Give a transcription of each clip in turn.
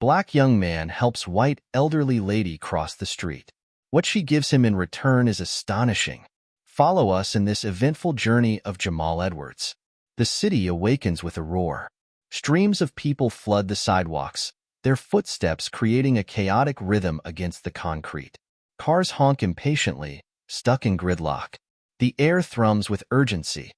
Black young man helps white elderly lady cross the street. What she gives him in return is astonishing. Follow us in this eventful journey of Jamal Edwards. The city awakens with a roar. Streams of people flood the sidewalks, their footsteps creating a chaotic rhythm against the concrete. Cars honk impatiently, stuck in gridlock. The air thrums with urgency.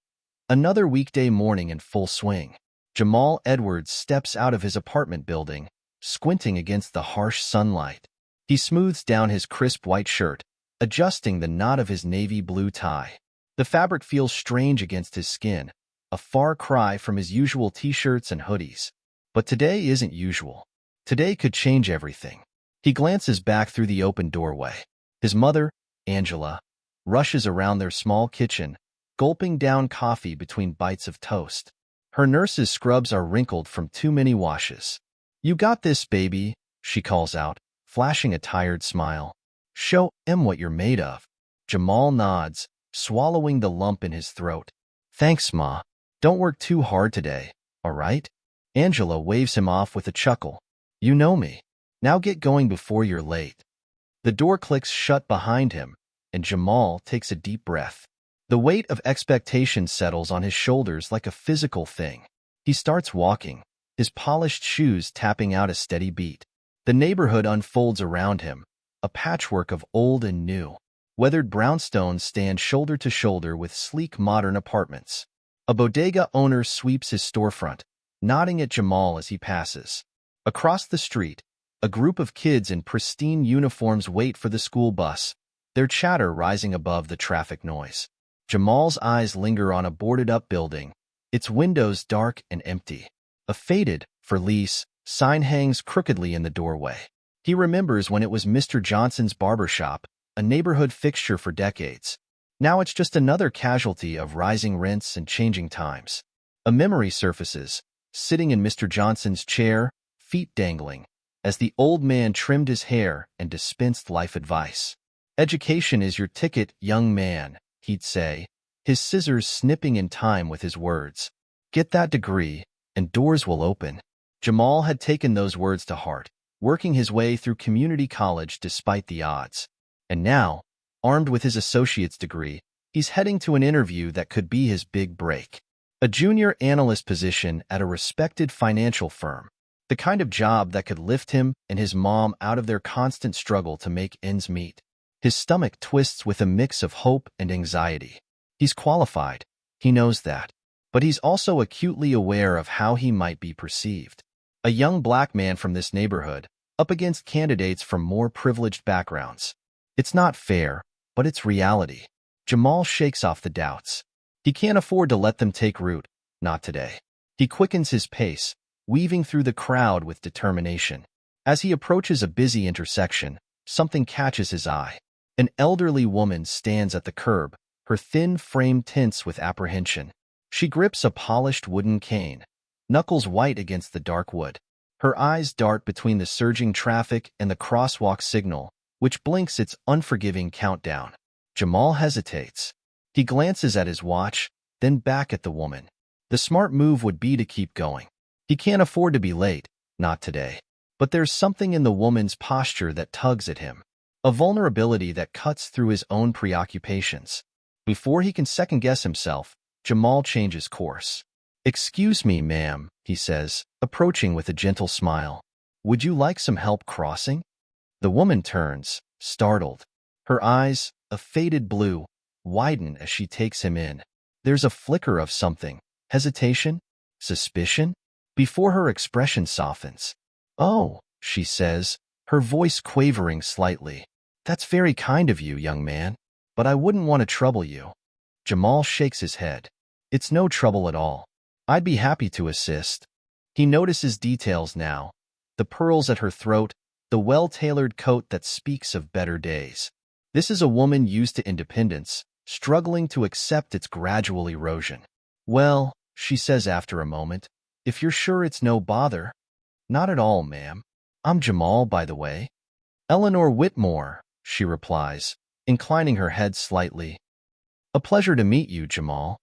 Another weekday morning in full swing. Jamal Edwards steps out of his apartment building, squinting against the harsh sunlight. He smooths down his crisp white shirt, adjusting the knot of his navy blue tie. The fabric feels strange against his skin, a far cry from his usual t-shirts and hoodies. But today isn't usual. Today could change everything. He glances back through the open doorway. His mother, Angela, rushes around their small kitchen, gulping down coffee between bites of toast. Her nurse's scrubs are wrinkled from too many washes. "You got this, baby," she calls out, flashing a tired smile. "Show 'em what you're made of." Jamal nods, swallowing the lump in his throat. "Thanks, Ma. Don't work too hard today, all right?" Angela waves him off with a chuckle. "You know me. Now get going before you're late." The door clicks shut behind him, and Jamal takes a deep breath. The weight of expectation settles on his shoulders like a physical thing. He starts walking, his polished shoes tapping out a steady beat. The neighborhood unfolds around him, a patchwork of old and new. Weathered brownstones stand shoulder to shoulder with sleek modern apartments. A bodega owner sweeps his storefront, nodding at Jamal as he passes. Across the street, a group of kids in pristine uniforms wait for the school bus, their chatter rising above the traffic noise. Jamal's eyes linger on a boarded-up building, its windows dark and empty. A faded, for lease, sign hangs crookedly in the doorway. He remembers when it was Mr. Johnson's barbershop, a neighborhood fixture for decades. Now it's just another casualty of rising rents and changing times. A memory surfaces, sitting in Mr. Johnson's chair, feet dangling, as the old man trimmed his hair and dispensed life advice. "Education is your ticket, young man," he'd say, his scissors snipping in time with his words. "Get that degree, and doors will open." Jamal had taken those words to heart, working his way through community college despite the odds. And now, armed with his associate's degree, he's heading to an interview that could be his big break. A junior analyst position at a respected financial firm. The kind of job that could lift him and his mom out of their constant struggle to make ends meet. His stomach twists with a mix of hope and anxiety. He's qualified, he knows that, but he's also acutely aware of how he might be perceived. A young black man from this neighborhood, up against candidates from more privileged backgrounds. It's not fair, but it's reality. Jamal shakes off the doubts. He can't afford to let them take root, not today. He quickens his pace, weaving through the crowd with determination. As he approaches a busy intersection, something catches his eye. An elderly woman stands at the curb, her thin frame tense with apprehension. She grips a polished wooden cane, knuckles white against the dark wood. Her eyes dart between the surging traffic and the crosswalk signal, which blinks its unforgiving countdown. Jamal hesitates. He glances at his watch, then back at the woman. The smart move would be to keep going. He can't afford to be late, not today. But there's something in the woman's posture that tugs at him, a vulnerability that cuts through his own preoccupations. Before he can second-guess himself, Jamal changes course. "Excuse me, ma'am," he says, approaching with a gentle smile. "Would you like some help crossing?" The woman turns, startled. Her eyes, a faded blue, widen as she takes him in. There's a flicker of something, hesitation, suspicion, before her expression softens. "Oh," she says, her voice quavering slightly. "That's very kind of you, young man, but I wouldn't want to trouble you." Jamal shakes his head. "It's no trouble at all. I'd be happy to assist." He notices details now, the pearls at her throat, the well-tailored coat that speaks of better days. This is a woman used to independence, struggling to accept its gradual erosion. "Well," she says after a moment, "if you're sure it's no bother." "Not at all, ma'am. I'm Jamal, by the way." "Eleanor Whitmore," she replies, inclining her head slightly. "A pleasure to meet you, Jamal."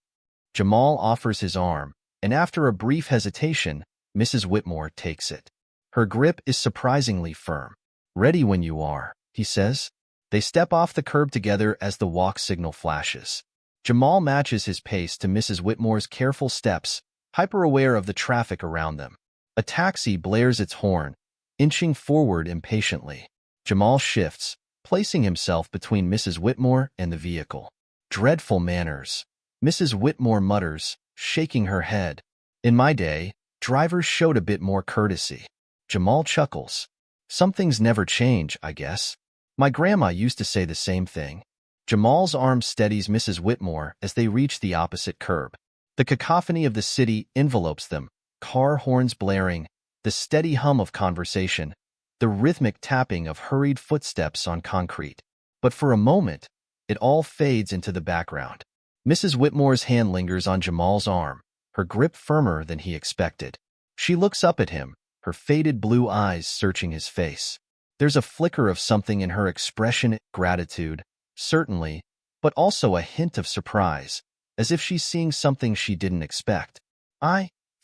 Jamal offers his arm, and after a brief hesitation, Mrs. Whitmore takes it. Her grip is surprisingly firm. "Ready when you are," he says. They step off the curb together as the walk signal flashes. Jamal matches his pace to Mrs. Whitmore's careful steps, hyper-aware of the traffic around them. A taxi blares its horn, inching forward impatiently. Jamal shifts, placing himself between Mrs. Whitmore and the vehicle. "Dreadful manners," Mrs. Whitmore mutters, shaking her head. "In my day, drivers showed a bit more courtesy." Jamal chuckles. "Some things never change, I guess. My grandma used to say the same thing." Jamal's arm steadies Mrs. Whitmore as they reach the opposite curb. The cacophony of the city envelopes them, car horns blaring, the steady hum of conversation, the rhythmic tapping of hurried footsteps on concrete. But for a moment, it all fades into the background. Mrs. Whitmore's hand lingers on Jamal's arm, her grip firmer than he expected. She looks up at him, her faded blue eyes searching his face. There's a flicker of something in her expression, gratitude, certainly, but also a hint of surprise, as if she's seeing something she didn't expect.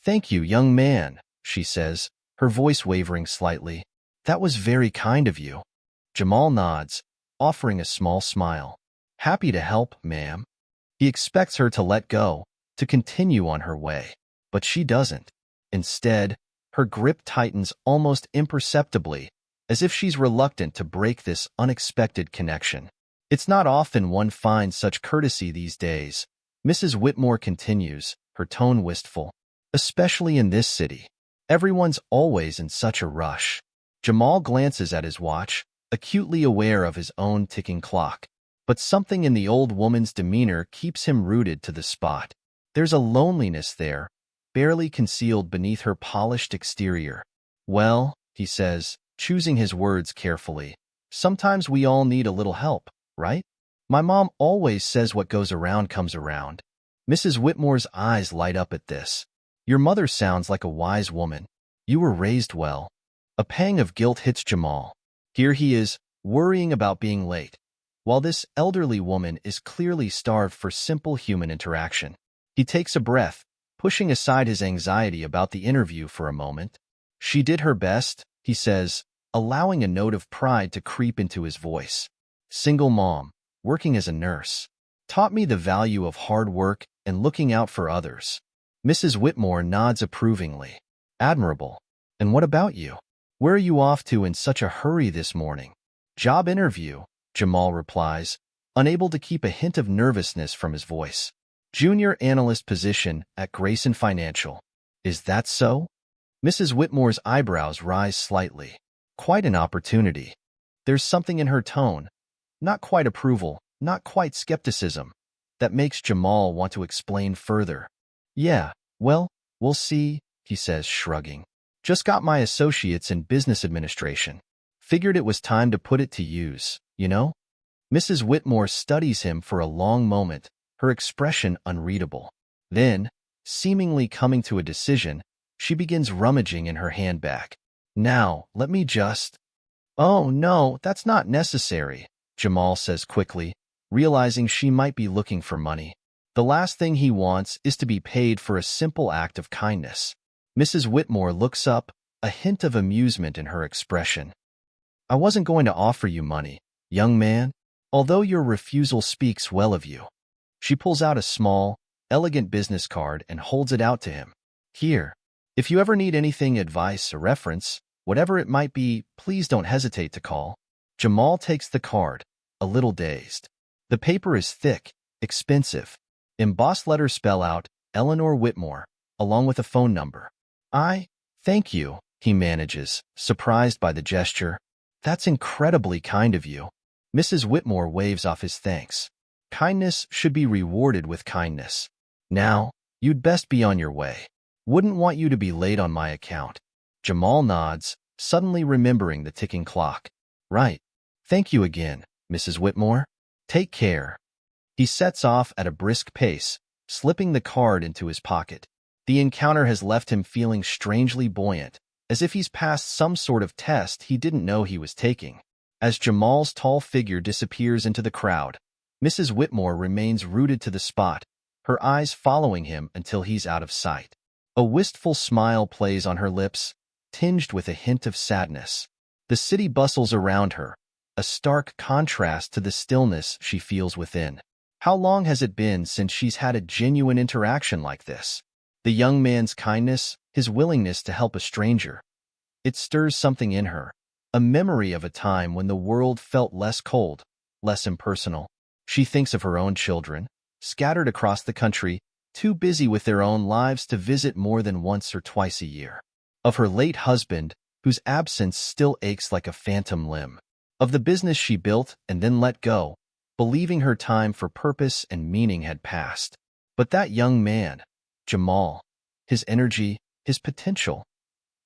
Thank you, young man," she says, her voice wavering slightly. "That was very kind of you." Jamal nods, offering a small smile. "Happy to help, ma'am." He expects her to let go, to continue on her way. But she doesn't. Instead, her grip tightens almost imperceptibly, as if she's reluctant to break this unexpected connection. "It's not often one finds such courtesy these days," Mrs. Whitmore continues, her tone wistful. "Especially in this city. Everyone's always in such a rush." Jamal glances at his watch, acutely aware of his own ticking clock. But something in the old woman's demeanor keeps him rooted to the spot. There's a loneliness there, barely concealed beneath her polished exterior. "Well," he says, choosing his words carefully, "sometimes we all need a little help, right? My mom always says what goes around comes around." Mrs. Whitmore's eyes light up at this. "Your mother sounds like a wise woman. You were raised well." A pang of guilt hits Jamal. Here he is, worrying about being late, while this elderly woman is clearly starved for simple human interaction. He takes a breath, pushing aside his anxiety about the interview for a moment. "She did her best," he says, allowing a note of pride to creep into his voice. "Single mom, working as a nurse. Taught me the value of hard work and looking out for others." Mrs. Whitmore nods approvingly. "Admirable. And what about you? Where are you off to in such a hurry this morning?" "Job interview," Jamal replies, unable to keep a hint of nervousness from his voice. "Junior analyst position at Grayson Financial." "Is that so?" Mrs. Whitmore's eyebrows rise slightly. "Quite an opportunity." There's something in her tone, not quite approval, not quite skepticism, that makes Jamal want to explain further. "Yeah, well, we'll see," he says, shrugging. "Just got my associates in business administration. Figured it was time to put it to use, you know?" Mrs. Whitmore studies him for a long moment, her expression unreadable. Then, seemingly coming to a decision, she begins rummaging in her handbag. "Now, let me just—" "Oh, no, that's not necessary," Jamal says quickly, realizing she might be looking for money. The last thing he wants is to be paid for a simple act of kindness. Mrs. Whitmore looks up, a hint of amusement in her expression. "I wasn't going to offer you money, young man, although your refusal speaks well of you." She pulls out a small, elegant business card and holds it out to him. "Here, if you ever need anything, advice, a reference, whatever it might be, please don't hesitate to call." Jamal takes the card, a little dazed. The paper is thick, expensive. Embossed letters spell out Eleanor Whitmore, along with a phone number. Thank you," he manages, surprised by the gesture. "That's incredibly kind of you." Mrs. Whitmore waves off his thanks. "Kindness should be rewarded with kindness. Now, you'd best be on your way. Wouldn't want you to be late on my account." Jamal nods, suddenly remembering the ticking clock. "Right. Thank you again, Mrs. Whitmore. Take care." He sets off at a brisk pace, slipping the card into his pocket. The encounter has left him feeling strangely buoyant, as if he's passed some sort of test he didn't know he was taking. As Jamal's tall figure disappears into the crowd, Mrs. Whitmore remains rooted to the spot, her eyes following him until he's out of sight. A wistful smile plays on her lips, tinged with a hint of sadness. The city bustles around her, a stark contrast to the stillness she feels within. How long has it been since she's had a genuine interaction like this? The young man's kindness, his willingness to help a stranger. It stirs something in her, a memory of a time when the world felt less cold, less impersonal. She thinks of her own children, scattered across the country, too busy with their own lives to visit more than once or twice a year. Of her late husband, whose absence still aches like a phantom limb. Of the business she built and then let go, believing her time for purpose and meaning had passed. But that young man, Jamal, his energy, his potential,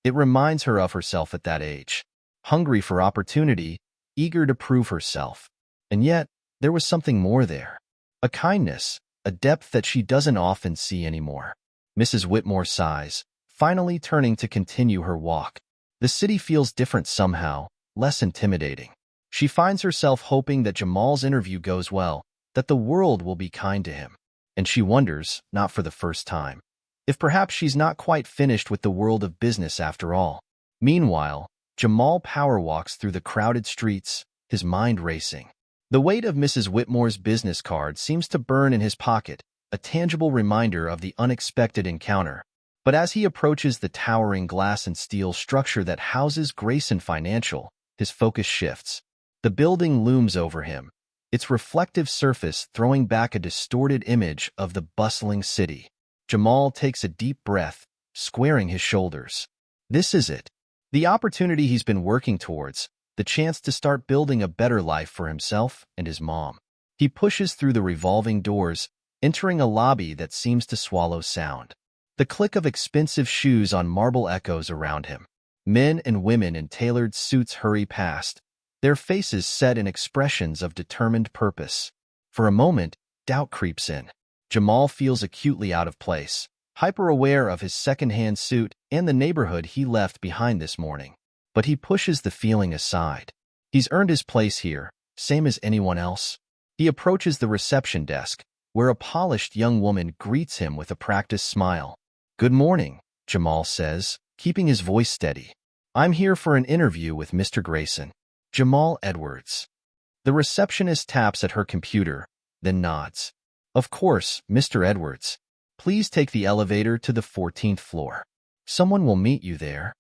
it reminds her of herself at that age, hungry for opportunity, eager to prove herself. And yet, there was something more there. A kindness, a depth that she doesn't often see anymore. Mrs. Whitmore sighs, finally turning to continue her walk. The city feels different somehow, less intimidating. She finds herself hoping that Jamal's interview goes well, that the world will be kind to him. And she wonders, not for the first time, if perhaps she's not quite finished with the world of business after all. Meanwhile, Jamal power walks through the crowded streets, his mind racing. The weight of Mrs. Whitmore's business card seems to burn in his pocket, a tangible reminder of the unexpected encounter. But as he approaches the towering glass and steel structure that houses Grayson Financial, his focus shifts. The building looms over him, its reflective surface throwing back a distorted image of the bustling city. Jamal takes a deep breath, squaring his shoulders. This is it. The opportunity he's been working towards, the chance to start building a better life for himself and his mom. He pushes through the revolving doors, entering a lobby that seems to swallow sound. The click of expensive shoes on marble echoes around him. Men and women in tailored suits hurry past, their faces set in expressions of determined purpose. For a moment, doubt creeps in. Jamal feels acutely out of place, hyper-aware of his second-hand suit and the neighborhood he left behind this morning. But he pushes the feeling aside. He's earned his place here, same as anyone else. He approaches the reception desk, where a polished young woman greets him with a practiced smile. "Good morning," Jamal says, keeping his voice steady. "I'm here for an interview with Mr. Grayson." Jamal Edwards. The receptionist taps at her computer, then nods. "Of course, Mr. Edwards. Please take the elevator to the 14th floor. Someone will meet you there."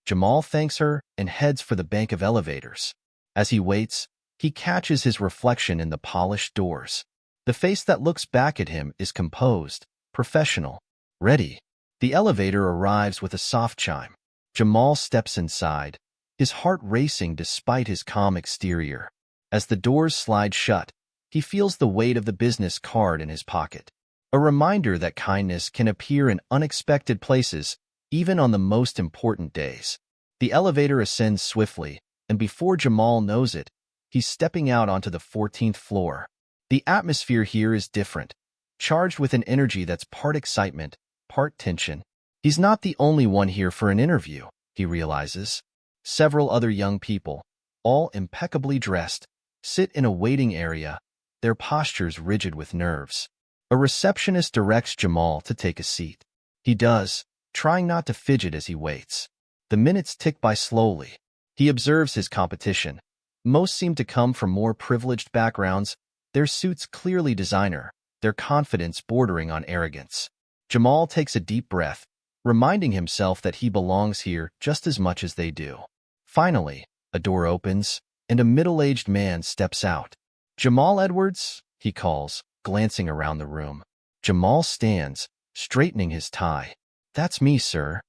Jamal thanks her and heads for the bank of elevators. As he waits, he catches his reflection in the polished doors. The face that looks back at him is composed, professional, ready. The elevator arrives with a soft chime. Jamal steps inside, his heart racing despite his calm exterior. As the doors slide shut, he feels the weight of the business card in his pocket. A reminder that kindness can appear in unexpected places, even on the most important days. The elevator ascends swiftly, and before Jamal knows it, he's stepping out onto the 14th floor. The atmosphere here is different, charged with an energy that's part excitement, part tension. He's not the only one here for an interview, he realizes. Several other young people, all impeccably dressed, sit in a waiting area, their postures rigid with nerves. A receptionist directs Jamal to take a seat. He does, trying not to fidget as he waits. The minutes tick by slowly. He observes his competition. Most seem to come from more privileged backgrounds, their suits clearly designer, their confidence bordering on arrogance. Jamal takes a deep breath, reminding himself that he belongs here just as much as they do. Finally, a door opens, and a middle-aged man steps out. "Jamal Edwards?" he calls, glancing around the room. Jamal stands, straightening his tie. "That's me, sir."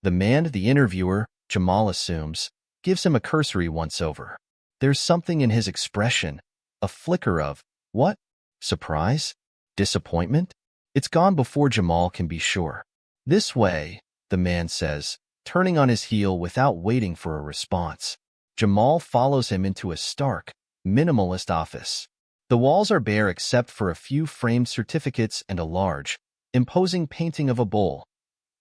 The man, the interviewer, Jamal assumes, gives him a cursory once-over. There's something in his expression, a flicker of, what? Surprise? Disappointment? It's gone before Jamal can be sure. "This way," the man says, turning on his heel without waiting for a response. Jamal follows him into a stark, minimalist office. The walls are bare except for a few framed certificates and a large, imposing painting of a bull.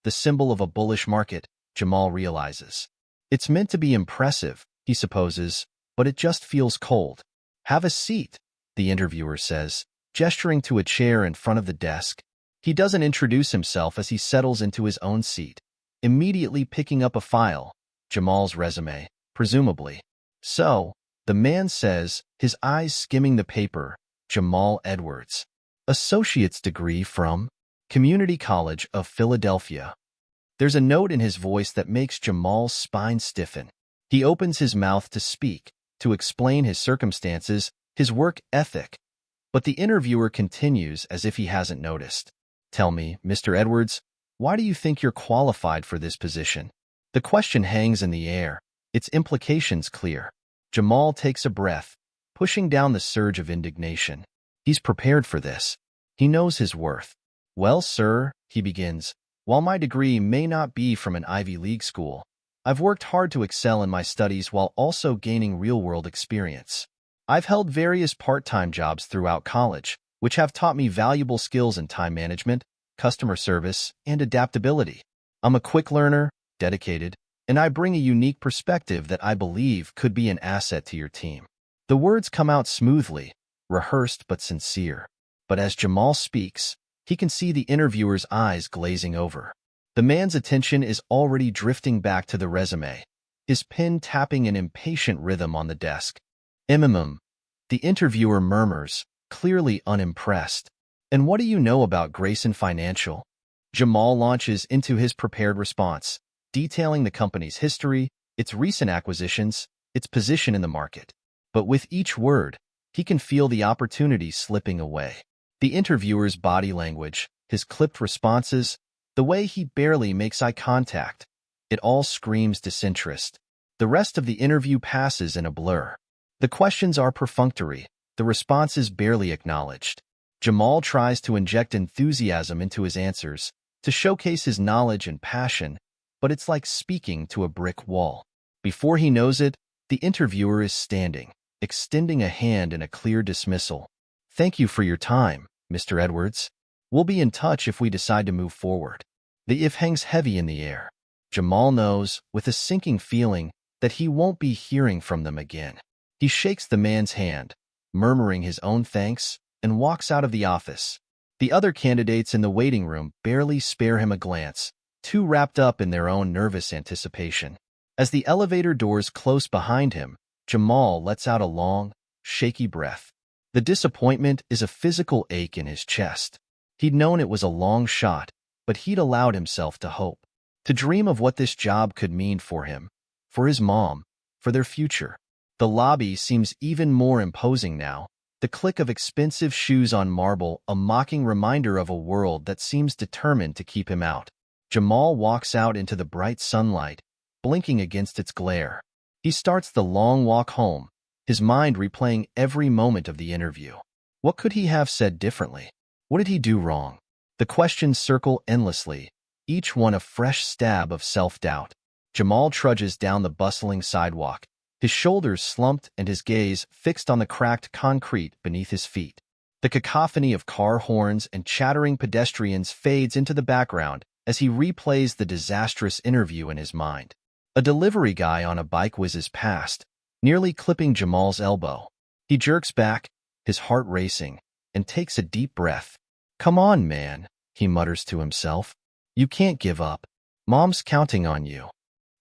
The symbol of a bullish market, Jamal realizes. It's meant to be impressive, he supposes, but it just feels cold. "Have a seat," the interviewer says, gesturing to a chair in front of the desk. He doesn't introduce himself as he settles into his own seat. immediately picking up a file, Jamal's resume, presumably. So, the man says, his eyes skimming the paper, Jamal Edwards. Associate's degree from Community College of Philadelphia. There's a note in his voice that makes Jamal's spine stiffen. He opens his mouth to speak, to explain his circumstances, his work ethic. But the interviewer continues as if he hasn't noticed. Tell me, Mr. Edwards, why do you think you're qualified for this position? The question hangs in the air, its implications clear. Jamal takes a breath, pushing down the surge of indignation. He's prepared for this. He knows his worth. Well, sir, he begins, while my degree may not be from an Ivy League school, I've worked hard to excel in my studies while also gaining real-world experience. I've held various part-time jobs throughout college, which have taught me valuable skills in time management, customer service, and adaptability. I'm a quick learner, dedicated, and I bring a unique perspective that I believe could be an asset to your team. The words come out smoothly, rehearsed but sincere. But as Jamal speaks, he can see the interviewer's eyes glazing over. The man's attention is already drifting back to the resume, his pen tapping an impatient rhythm on the desk. The interviewer murmurs, clearly unimpressed. And what do you know about Grayson Financial? Jamal launches into his prepared response, detailing the company's history, its recent acquisitions, its position in the market. But with each word, he can feel the opportunity slipping away. The interviewer's body language, his clipped responses, the way he barely makes eye contact, it all screams disinterest. The rest of the interview passes in a blur. The questions are perfunctory, the responses barely acknowledged. Jamal tries to inject enthusiasm into his answers, to showcase his knowledge and passion, but it's like speaking to a brick wall. Before he knows it, the interviewer is standing, extending a hand in a clear dismissal. Thank you for your time, Mr. Edwards. We'll be in touch if we decide to move forward. The if hangs heavy in the air. Jamal knows, with a sinking feeling, that he won't be hearing from them again. He shakes the man's hand, murmuring his own thanks, and walks out of the office. The other candidates in the waiting room barely spare him a glance, too wrapped up in their own nervous anticipation. As the elevator doors close behind him, Jamal lets out a long, shaky breath. The disappointment is a physical ache in his chest. He'd known it was a long shot, but he'd allowed himself to hope, to dream of what this job could mean for him, for his mom, for their future. The lobby seems even more imposing now, the click of expensive shoes on marble a mocking reminder of a world that seems determined to keep him out. Jamal walks out into the bright sunlight, blinking against its glare. He starts the long walk home, his mind replaying every moment of the interview. What could he have said differently? What did he do wrong? The questions circle endlessly, each one a fresh stab of self-doubt. Jamal trudges down the bustling sidewalk, his shoulders slumped and his gaze fixed on the cracked concrete beneath his feet. The cacophony of car horns and chattering pedestrians fades into the background as he replays the disastrous interview in his mind. A delivery guy on a bike whizzes past, nearly clipping Jamal's elbow. He jerks back, his heart racing, and takes a deep breath. "Come on, man," he mutters to himself. "You can't give up. Mom's counting on you."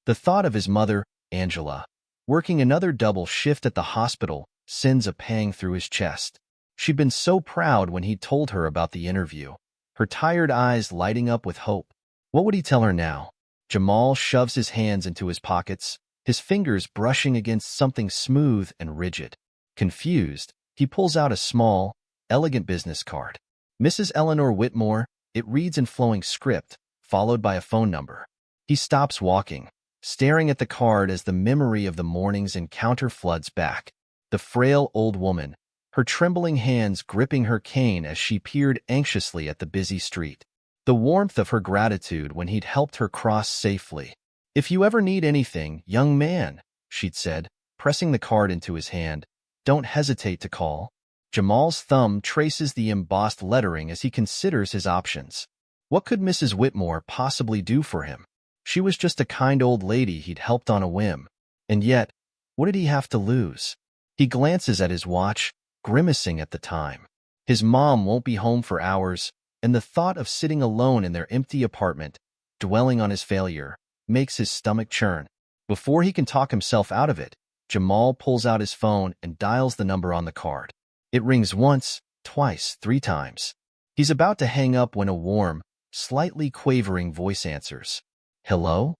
The thought of his mother, Angela, working another double shift at the hospital, sends a pang through his chest. She'd been so proud when he told her about the interview, her tired eyes lighting up with hope. What would he tell her now? Jamal shoves his hands into his pockets, his fingers brushing against something smooth and rigid. Confused, he pulls out a small, elegant business card. Mrs. Eleanor Whitmore, it reads in flowing script, followed by a phone number. He stops walking, staring at the card as the memory of the morning's encounter floods back. The frail old woman, her trembling hands gripping her cane as she peered anxiously at the busy street. The warmth of her gratitude when he'd helped her cross safely. "If you ever need anything, young man," she'd said, pressing the card into his hand, "don't hesitate to call." Jamal's thumb traces the embossed lettering as he considers his options. What could Mrs. Whitmore possibly do for him? She was just a kind old lady he'd helped on a whim. And yet, what did he have to lose? He glances at his watch, grimacing at the time. His mom won't be home for hours, and the thought of sitting alone in their empty apartment, dwelling on his failure, makes his stomach churn. Before he can talk himself out of it, Jamal pulls out his phone and dials the number on the card. It rings once, twice, 3 times. He's about to hang up when a warm, slightly quavering voice answers. Hello?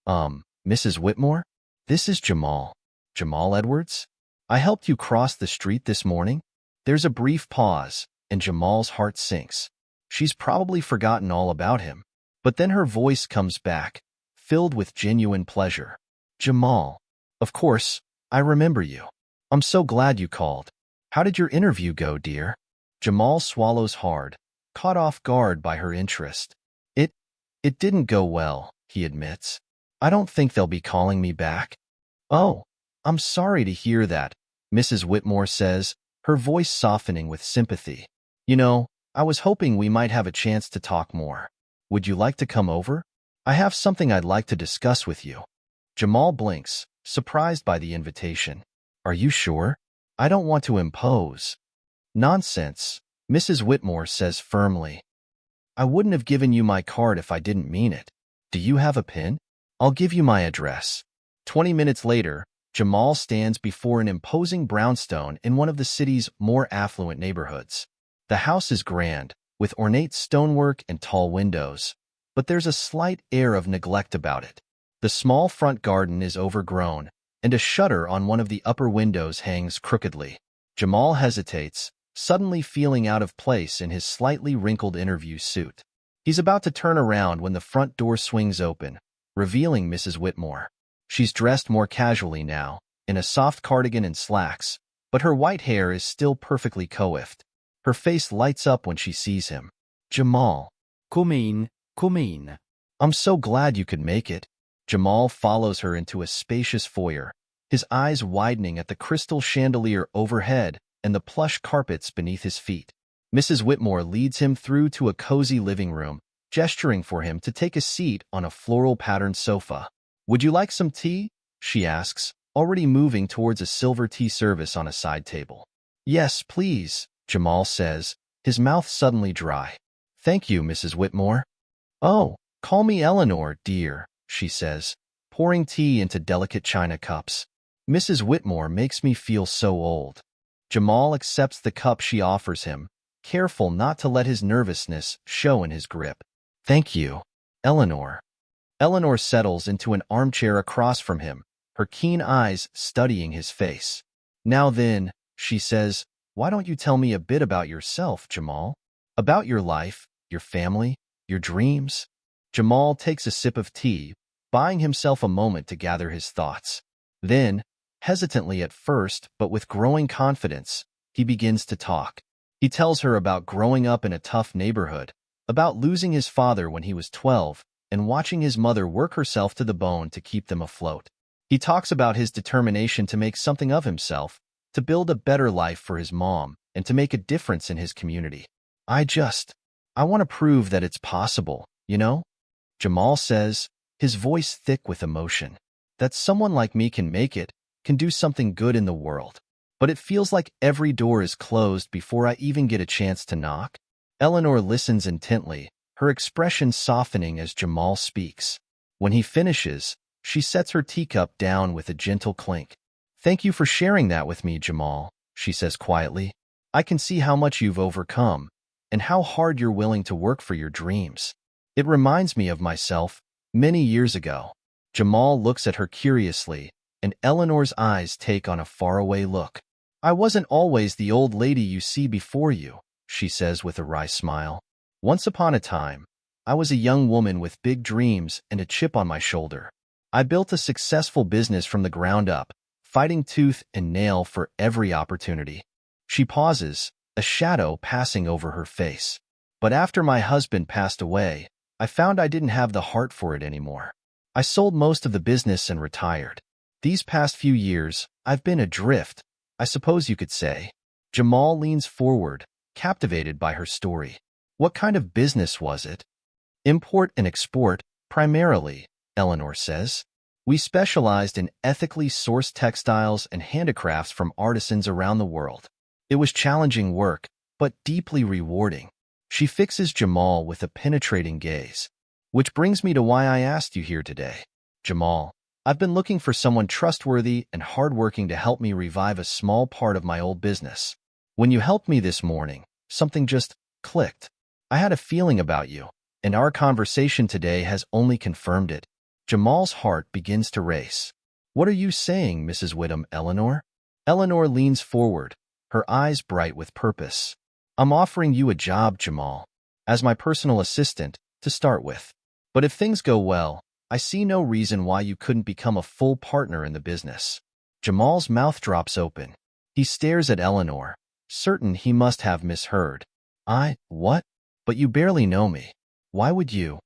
Mrs. Whitmore? This is Jamal. Jamal Edwards? I helped you cross the street this morning? There's a brief pause, and Jamal's heart sinks. She's probably forgotten all about him. But then her voice comes back, filled with genuine pleasure. Jamal. Of course, I remember you. I'm so glad you called. How did your interview go, dear? Jamal swallows hard, caught off guard by her interest. It didn't go well, he admits. I don't think they'll be calling me back. Oh, I'm sorry to hear that, Mrs. Whitmore says, her voice softening with sympathy. You know, I was hoping we might have a chance to talk more. Would you like to come over? I have something I'd like to discuss with you. Jamal blinks, surprised by the invitation. Are you sure? I don't want to impose. Nonsense, Mrs. Whitmore says firmly. I wouldn't have given you my card if I didn't mean it. Do you have a pen? I'll give you my address. 20 minutes later, Jamal stands before an imposing brownstone in one of the city's more affluent neighborhoods. The house is grand, with ornate stonework and tall windows, but there's a slight air of neglect about it. The small front garden is overgrown, and a shutter on one of the upper windows hangs crookedly. Jamal hesitates, suddenly feeling out of place in his slightly wrinkled interview suit. He's about to turn around when the front door swings open, revealing Mrs. Whitmore. She's dressed more casually now, in a soft cardigan and slacks, but her white hair is still perfectly coiffed. Her face lights up when she sees him. Jamal. Come in, come in. I'm so glad you could make it. Jamal follows her into a spacious foyer, his eyes widening at the crystal chandelier overhead and the plush carpets beneath his feet. Mrs. Whitmore leads him through to a cozy living room, gesturing for him to take a seat on a floral-patterned sofa. Would you like some tea? She asks, already moving towards a silver tea service on a side table. Yes, please, Jamal says, his mouth suddenly dry. Thank you, Mrs. Whitmore. Oh, call me Eleanor, dear, she says, pouring tea into delicate china cups. Mrs. Whitmore makes me feel so old. Jamal accepts the cup she offers him, careful not to let his nervousness show in his grip. Thank you, Eleanor. Eleanor settles into an armchair across from him, her keen eyes studying his face. Now then, she says, why don't you tell me a bit about yourself, Jamal? About your life, your family, your dreams? Jamal takes a sip of tea, buying himself a moment to gather his thoughts. Then, hesitantly at first but with growing confidence, he begins to talk. He tells her about growing up in a tough neighborhood, about losing his father when he was 12, and watching his mother work herself to the bone to keep them afloat. He talks about his determination to make something of himself, to build a better life for his mom, and to make a difference in his community. I want to prove that it's possible, you know? Jamal says, his voice thick with emotion, that someone like me can make it, can do something good in the world. But it feels like every door is closed before I even get a chance to knock. Eleanor listens intently, her expression softening as Jamal speaks. When he finishes, she sets her teacup down with a gentle clink. Thank you for sharing that with me, Jamal, she says quietly. I can see how much you've overcome, and how hard you're willing to work for your dreams. It reminds me of myself, many years ago. Jamal looks at her curiously, and Eleanor's eyes take on a faraway look. I wasn't always the old lady you see before you, she says with a wry smile. Once upon a time, I was a young woman with big dreams and a chip on my shoulder. I built a successful business from the ground up, fighting tooth and nail for every opportunity. She pauses, a shadow passing over her face. But after my husband passed away, I found I didn't have the heart for it anymore. I sold most of the business and retired. These past few years, I've been adrift, I suppose you could say. Jamal leans forward, captivated by her story. What kind of business was it? Import and export, primarily, Eleanor says. We specialized in ethically sourced textiles and handicrafts from artisans around the world. It was challenging work, but deeply rewarding. She fixes Jamal with a penetrating gaze. Which brings me to why I asked you here today. Jamal, I've been looking for someone trustworthy and hardworking to help me revive a small part of my old business. When you helped me this morning, something just clicked. I had a feeling about you, and our conversation today has only confirmed it. Jamal's heart begins to race. What are you saying, Mrs. Whittam, Eleanor? Eleanor leans forward, her eyes bright with purpose. I'm offering you a job, Jamal, as my personal assistant, to start with. But if things go well, I see no reason why you couldn't become a full partner in the business. Jamal's mouth drops open. He stares at Eleanor, certain he must have misheard. What? But you barely know me. Why would you?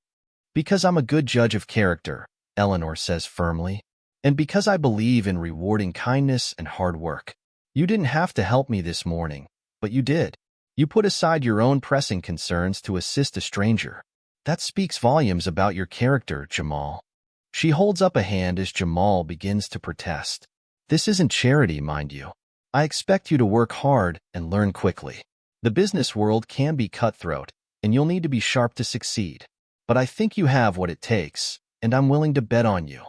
Because I'm a good judge of character, Eleanor says firmly. And because I believe in rewarding kindness and hard work. You didn't have to help me this morning, but you did. You put aside your own pressing concerns to assist a stranger. That speaks volumes about your character, Jamal. She holds up a hand as Jamal begins to protest. This isn't charity, mind you. I expect you to work hard and learn quickly. The business world can be cutthroat, and you'll need to be sharp to succeed. But I think you have what it takes, and I'm willing to bet on you.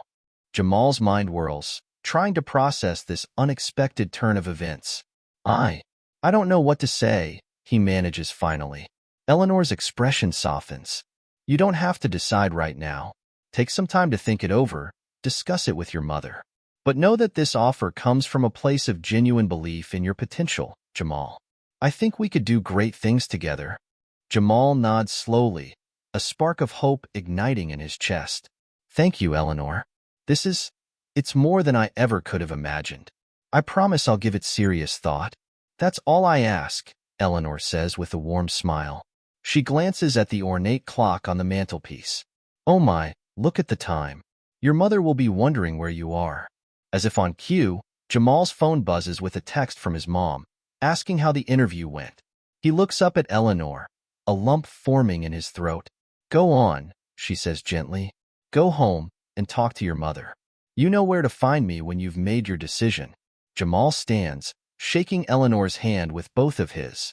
Jamal's mind whirls, trying to process this unexpected turn of events. I don't know what to say, he manages finally. Eleanor's expression softens. You don't have to decide right now. Take some time to think it over, discuss it with your mother. But know that this offer comes from a place of genuine belief in your potential, Jamal. I think we could do great things together. Jamal nods slowly, a spark of hope igniting in his chest. Thank you, Eleanor. It's more than I ever could have imagined. I promise I'll give it serious thought. That's all I ask, Eleanor says with a warm smile. She glances at the ornate clock on the mantelpiece. Oh my, look at the time. Your mother will be wondering where you are. As if on cue, Jamal's phone buzzes with a text from his mom, asking how the interview went. He looks up at Eleanor, a lump forming in his throat. Go on, she says gently. Go home and talk to your mother. You know where to find me when you've made your decision. Jamal stands, shaking Eleanor's hand with both of his.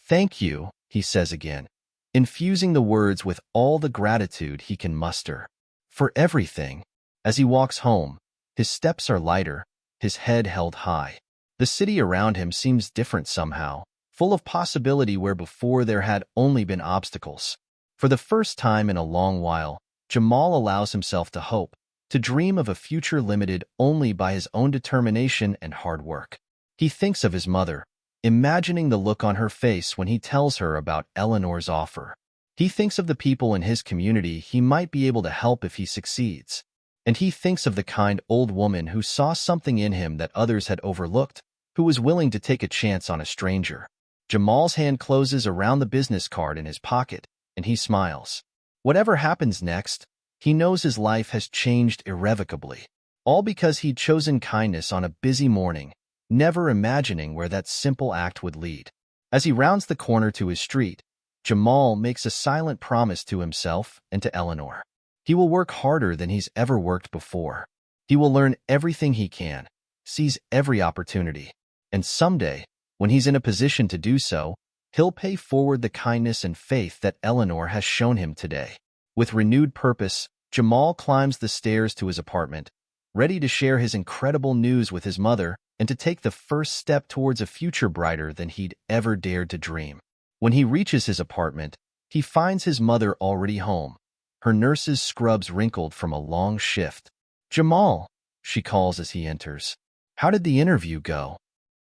Thank you, he says again, infusing the words with all the gratitude he can muster. For everything. As he walks home, his steps are lighter, his head held high. The city around him seems different somehow, full of possibility where before there had only been obstacles. For the first time in a long while, Jamal allows himself to hope, to dream of a future limited only by his own determination and hard work. He thinks of his mother, imagining the look on her face when he tells her about Eleanor's offer. He thinks of the people in his community he might be able to help if he succeeds. And he thinks of the kind old woman who saw something in him that others had overlooked, who was willing to take a chance on a stranger. Jamal's hand closes around the business card in his pocket, and he smiles. Whatever happens next, he knows his life has changed irrevocably. All because he'd chosen kindness on a busy morning, never imagining where that simple act would lead. As he rounds the corner to his street, Jamal makes a silent promise to himself and to Eleanor. He will work harder than he's ever worked before. He will learn everything he can, seize every opportunity, and someday, when he's in a position to do so, he'll pay forward the kindness and faith that Eleanor has shown him today. With renewed purpose, Jamal climbs the stairs to his apartment, ready to share his incredible news with his mother and to take the first step towards a future brighter than he'd ever dared to dream. When he reaches his apartment, he finds his mother already home, her nurse's scrubs wrinkled from a long shift. Jamal, she calls as he enters. How did the interview go?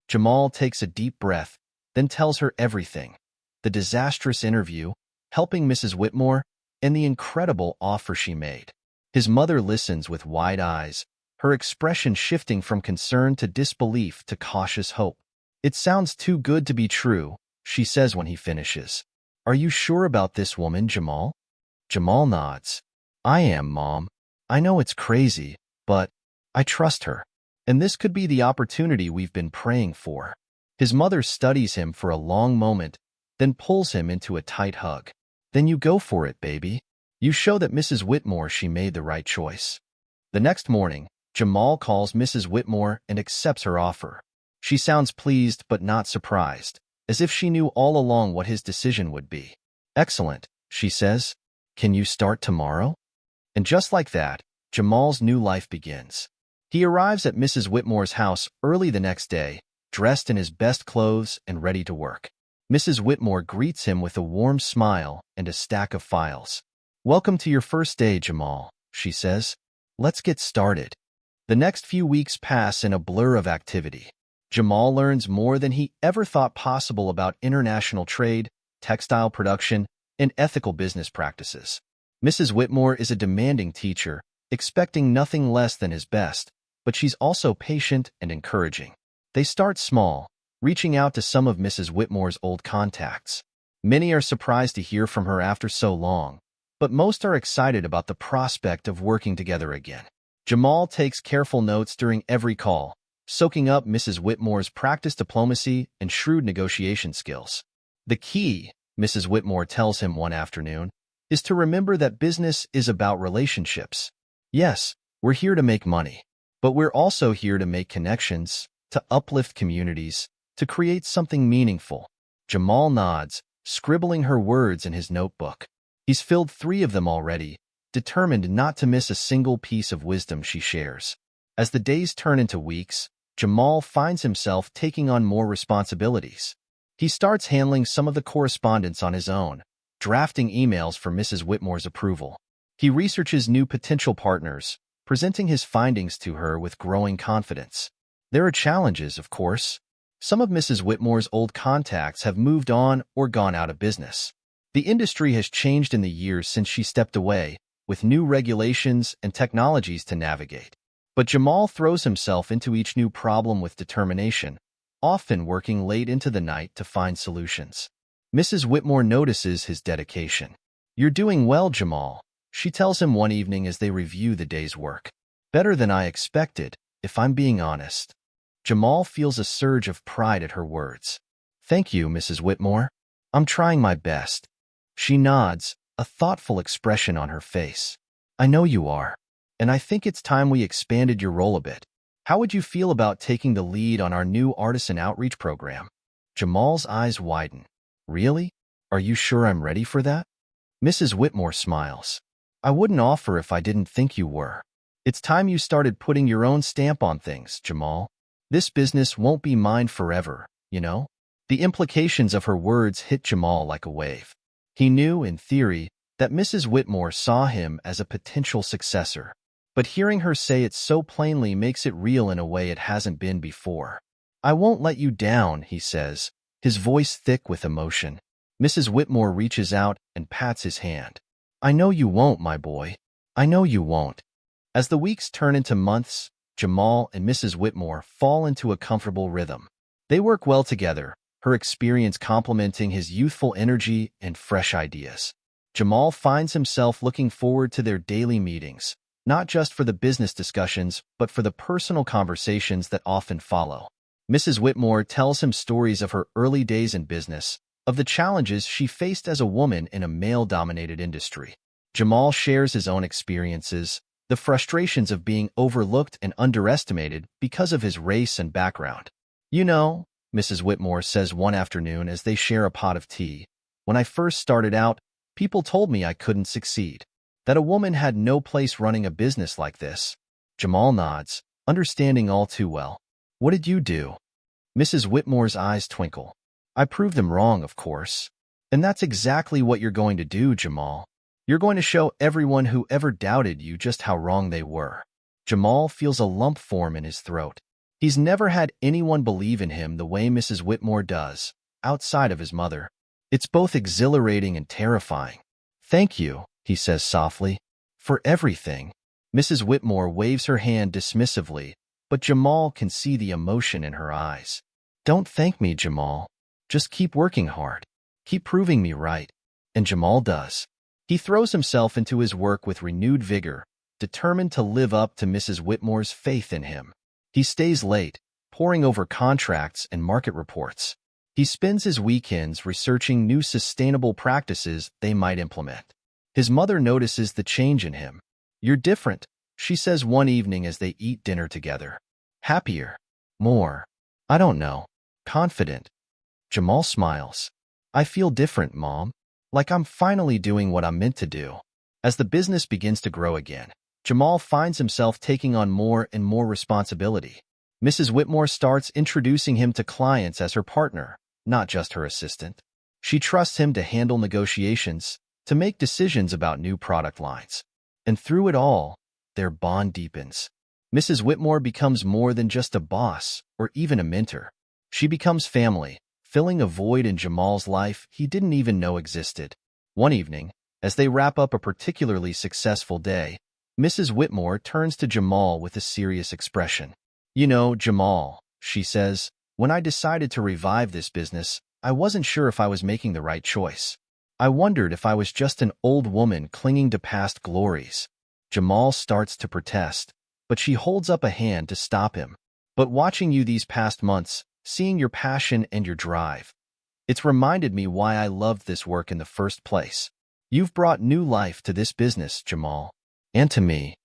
Jamal takes a deep breath, then tells her everything. The disastrous interview, helping Mrs. Whitmore, and the incredible offer she made. His mother listens with wide eyes, her expression shifting from concern to disbelief to cautious hope. It sounds too good to be true, she says when he finishes. Are you sure about this woman, Jamal? Jamal nods. I am, Mom. I know it's crazy, but I trust her. And this could be the opportunity we've been praying for. His mother studies him for a long moment, then pulls him into a tight hug. Then you go for it, baby. You show that Mrs. Whitmore she made the right choice. The next morning, Jamal calls Mrs. Whitmore and accepts her offer. She sounds pleased but not surprised, as if she knew all along what his decision would be. Excellent, she says. Can you start tomorrow? And just like that, Jamal's new life begins. He arrives at Mrs. Whitmore's house early the next day, dressed in his best clothes and ready to work. Mrs. Whitmore greets him with a warm smile and a stack of files. "Welcome to your first day, Jamal," she says. "Let's get started." The next few weeks pass in a blur of activity. Jamal learns more than he ever thought possible about international trade, textile production, and ethical business practices. Mrs. Whitmore is a demanding teacher, expecting nothing less than his best, but she's also patient and encouraging. They start small, reaching out to some of Mrs. Whitmore's old contacts. Many are surprised to hear from her after so long, but most are excited about the prospect of working together again. Jamal takes careful notes during every call, soaking up Mrs. Whitmore's practiced diplomacy and shrewd negotiation skills. The key, Mrs. Whitmore tells him one afternoon, is to remember that business is about relationships. Yes, we're here to make money, but we're also here to make connections, to uplift communities, to create something meaningful. Jamal nods, scribbling her words in his notebook. He's filled 3 of them already, determined not to miss a single piece of wisdom she shares. As the days turn into weeks, Jamal finds himself taking on more responsibilities. He starts handling some of the correspondence on his own, drafting emails for Mrs. Whitmore's approval. He researches new potential partners, presenting his findings to her with growing confidence. There are challenges, of course. Some of Mrs. Whitmore's old contacts have moved on or gone out of business. The industry has changed in the years since she stepped away, with new regulations and technologies to navigate. But Jamal throws himself into each new problem with determination, often working late into the night to find solutions. Mrs. Whitmore notices his dedication. "You're doing well, Jamal," she tells him one evening as they review the day's work. "Better than I expected, if I'm being honest." Jamal feels a surge of pride at her words. "Thank you, Mrs. Whitmore. I'm trying my best." She nods, a thoughtful expression on her face. "I know you are. And I think it's time we expanded your role a bit. How would you feel about taking the lead on our new artisan outreach program?" Jamal's eyes widen. "Really? Are you sure I'm ready for that?" Mrs. Whitmore smiles. "I wouldn't offer if I didn't think you were. It's time you started putting your own stamp on things, Jamal. This business won't be mine forever, you know?" The implications of her words hit Jamal like a wave. He knew, in theory, that Mrs. Whitmore saw him as a potential successor. But hearing her say it so plainly makes it real in a way it hasn't been before. "I won't let you down," he says, his voice thick with emotion. Mrs. Whitmore reaches out and pats his hand. "I know you won't, my boy. I know you won't." As the weeks turn into months, Jamal and Mrs. Whitmore fall into a comfortable rhythm. They work well together, her experience complementing his youthful energy and fresh ideas. Jamal finds himself looking forward to their daily meetings, not just for the business discussions, but for the personal conversations that often follow. Mrs. Whitmore tells him stories of her early days in business, of the challenges she faced as a woman in a male-dominated industry. Jamal shares his own experiences, the frustrations of being overlooked and underestimated because of his race and background. "You know," Mrs. Whitmore says one afternoon as they share a pot of tea, "when I first started out, people told me I couldn't succeed, that a woman had no place running a business like this." Jamal nods, understanding all too well. "What did you do?" Mrs. Whitmore's eyes twinkle. "I proved them wrong, of course. And that's exactly what you're going to do, Jamal. You're going to show everyone who ever doubted you just how wrong they were." Jamal feels a lump form in his throat. He's never had anyone believe in him the way Mrs. Whitmore does, outside of his mother. It's both exhilarating and terrifying. "Thank you," he says softly, "for everything." Mrs. Whitmore waves her hand dismissively, but Jamal can see the emotion in her eyes. "Don't thank me, Jamal. Just keep working hard. Keep proving me right." And Jamal does. He throws himself into his work with renewed vigor, determined to live up to Mrs. Whitmore's faith in him. He stays late, poring over contracts and market reports. He spends his weekends researching new sustainable practices they might implement. His mother notices the change in him. "You're different," she says one evening as they eat dinner together. "Happier. More. I don't know. Confident." Jamal smiles. "I feel different, Mom. Like I'm finally doing what I'm meant to do." As the business begins to grow again, Jamal finds himself taking on more and more responsibility. Mrs. Whitmore starts introducing him to clients as her partner, not just her assistant. She trusts him to handle negotiations, to make decisions about new product lines. And through it all, their bond deepens. Mrs. Whitmore becomes more than just a boss or even a mentor. She becomes family, filling a void in Jamal's life he didn't even know existed. One evening, as they wrap up a particularly successful day, Mrs. Whitmore turns to Jamal with a serious expression. "You know, Jamal," she says, "when I decided to revive this business, I wasn't sure if I was making the right choice. I wondered if I was just an old woman clinging to past glories." Jamal starts to protest, but she holds up a hand to stop him. "But watching you these past months, seeing your passion and your drive, it's reminded me why I loved this work in the first place. You've brought new life to this business, Jamal. And to me."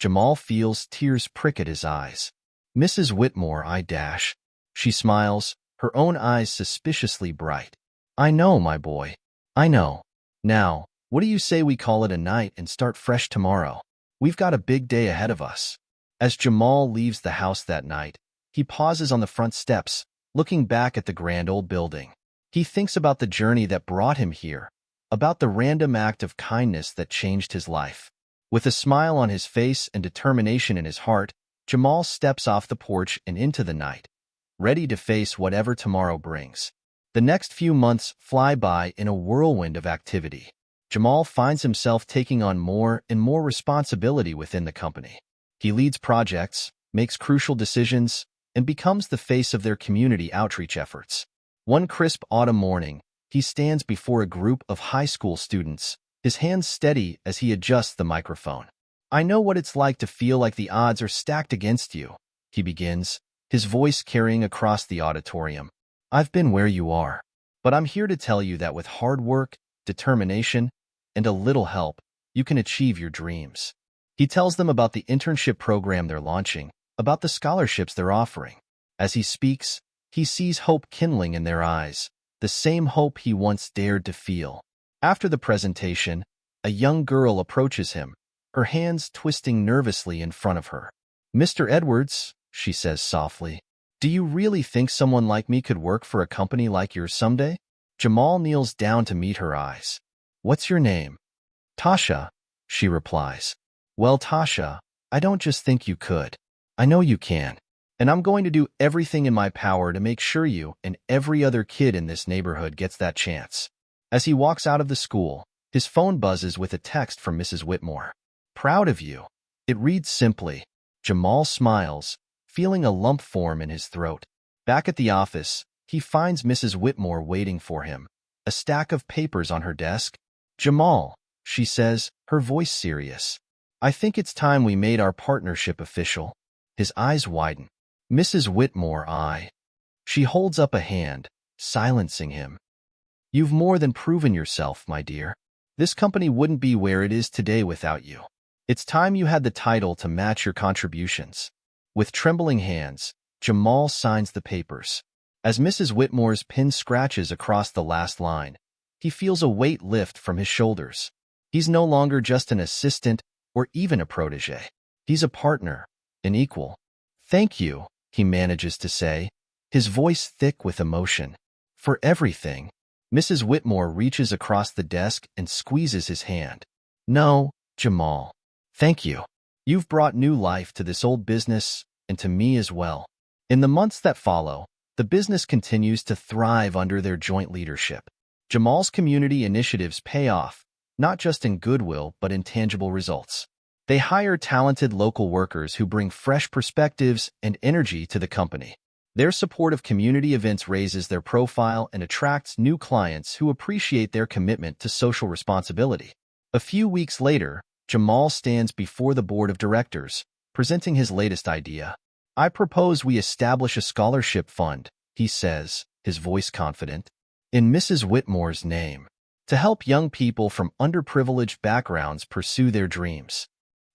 Jamal feels tears prick at his eyes. "Mrs. Whitmore, I dash." She smiles, her own eyes suspiciously bright. "I know, my boy. I know. Now, what do you say we call it a night and start fresh tomorrow? We've got a big day ahead of us." As Jamal leaves the house that night, he pauses on the front steps, looking back at the grand old building. He thinks about the journey that brought him here, about the random act of kindness that changed his life. With a smile on his face and determination in his heart, Jamal steps off the porch and into the night, ready to face whatever tomorrow brings. The next few months fly by in a whirlwind of activity. Jamal finds himself taking on more and more responsibility within the company. He leads projects, makes crucial decisions, and becomes the face of their community outreach efforts. One crisp autumn morning, he stands before a group of high school students, his hands steady as he adjusts the microphone. "I know what it's like to feel like the odds are stacked against you," he begins, his voice carrying across the auditorium. "I've been where you are, but I'm here to tell you that with hard work, determination, and a little help, you can achieve your dreams." He tells them about the internship program they're launching, about the scholarships they're offering. As he speaks, he sees hope kindling in their eyes, the same hope he once dared to feel. After the presentation, a young girl approaches him, her hands twisting nervously in front of her. "Mr. Edwards," she says softly, "do you really think someone like me could work for a company like yours someday?" Jamal kneels down to meet her eyes. "What's your name?" "Tasha," she replies. "Well, Tasha, I don't just think you could. I know you can. And I'm going to do everything in my power to make sure you and every other kid in this neighborhood gets that chance." As he walks out of the school, his phone buzzes with a text from Mrs. Whitmore. "Proud of you." It reads simply. Jamal smiles, feeling a lump form in his throat. Back at the office, he finds Mrs. Whitmore waiting for him, a stack of papers on her desk. "Jamal," she says, her voice serious, "I think it's time we made our partnership official." His eyes widen. "Mrs. Whitmore, She holds up a hand, silencing him. "You've more than proven yourself, my dear. This company wouldn't be where it is today without you. It's time you had the title to match your contributions." With trembling hands, Jamal signs the papers. As Mrs. Whitmore's pen scratches across the last line, he feels a weight lift from his shoulders. He's no longer just an assistant or even a protege. He's a partner, an equal. "Thank you," he manages to say, his voice thick with emotion. "For everything." Mrs. Whitmore reaches across the desk and squeezes his hand. "No, Jamal. Thank you. You've brought new life to this old business and to me as well." In the months that follow, the business continues to thrive under their joint leadership. Jamal's community initiatives pay off, not just in goodwill but in tangible results. They hire talented local workers who bring fresh perspectives and energy to the company. Their support of community events raises their profile and attracts new clients who appreciate their commitment to social responsibility. A few weeks later, Jamal stands before the board of directors, presenting his latest idea. "I propose we establish a scholarship fund," he says, his voice confident, "in Mrs. Whitmore's name, to help young people from underprivileged backgrounds pursue their dreams."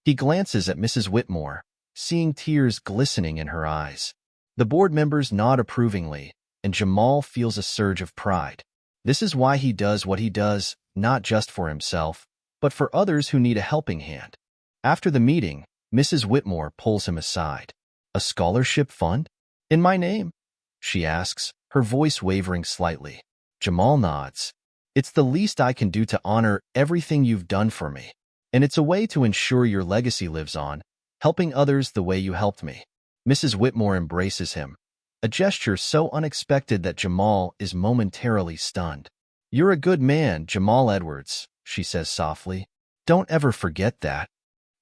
He glances at Mrs. Whitmore, seeing tears glistening in her eyes. The board members nod approvingly, and Jamal feels a surge of pride. This is why he does what he does, not just for himself, but for others who need a helping hand. After the meeting, Mrs. Whitmore pulls him aside. A scholarship fund? In my name? She asks, her voice wavering slightly. Jamal nods. It's the least I can do to honor everything you've done for me. And it's a way to ensure your legacy lives on, helping others the way you helped me. Mrs. Whitmore embraces him, a gesture so unexpected that Jamal is momentarily stunned. You're a good man, Jamal Edwards, she says softly. Don't ever forget that.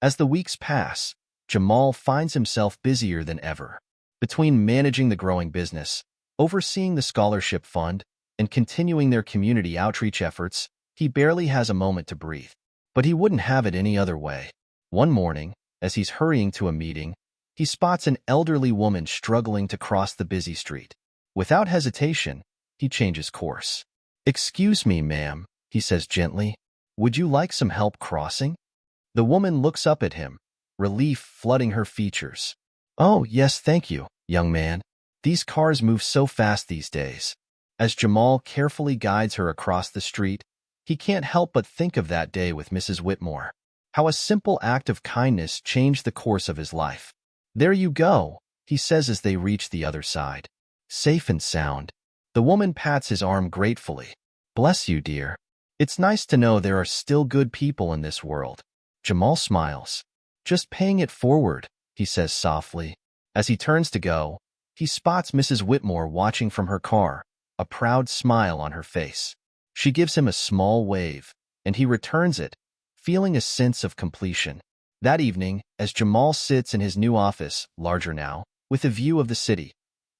As the weeks pass, Jamal finds himself busier than ever. Between managing the growing business, overseeing the scholarship fund, and continuing their community outreach efforts, he barely has a moment to breathe. But he wouldn't have it any other way. One morning, as he's hurrying to a meeting, he spots an elderly woman struggling to cross the busy street. Without hesitation, he changes course. Excuse me, ma'am, he says gently. Would you like some help crossing? The woman looks up at him, relief flooding her features. Oh, yes, thank you, young man. These cars move so fast these days. As Jamal carefully guides her across the street, he can't help but think of that day with Mrs. Whitmore. How a simple act of kindness changed the course of his life. There you go, he says as they reach the other side. Safe and sound. The woman pats his arm gratefully. Bless you, dear. It's nice to know there are still good people in this world. Jamal smiles. Just paying it forward, he says softly. As he turns to go, he spots Mrs. Whitmore watching from her car, a proud smile on her face. She gives him a small wave, and he returns it, feeling a sense of completion. That evening, as Jamal sits in his new office, larger now, with a view of the city,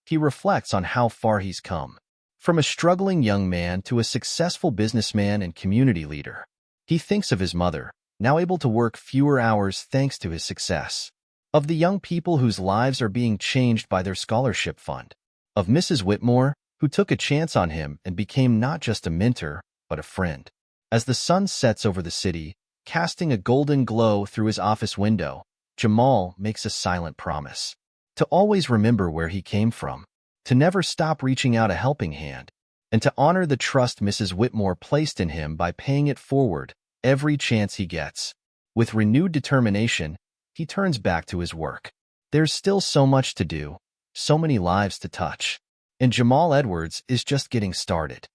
he reflects on how far he's come. From a struggling young man to a successful businessman and community leader. He thinks of his mother, now able to work fewer hours thanks to his success. Of the young people whose lives are being changed by their scholarship fund. Of Mrs. Whitmore, who took a chance on him and became not just a mentor, but a friend. As the sun sets over the city, casting a golden glow through his office window, Jamal makes a silent promise. To always remember where he came from, to never stop reaching out a helping hand, and to honor the trust Mrs. Whitmore placed in him by paying it forward every chance he gets. With renewed determination, he turns back to his work. There's still so much to do, so many lives to touch. And Jamal Edwards is just getting started.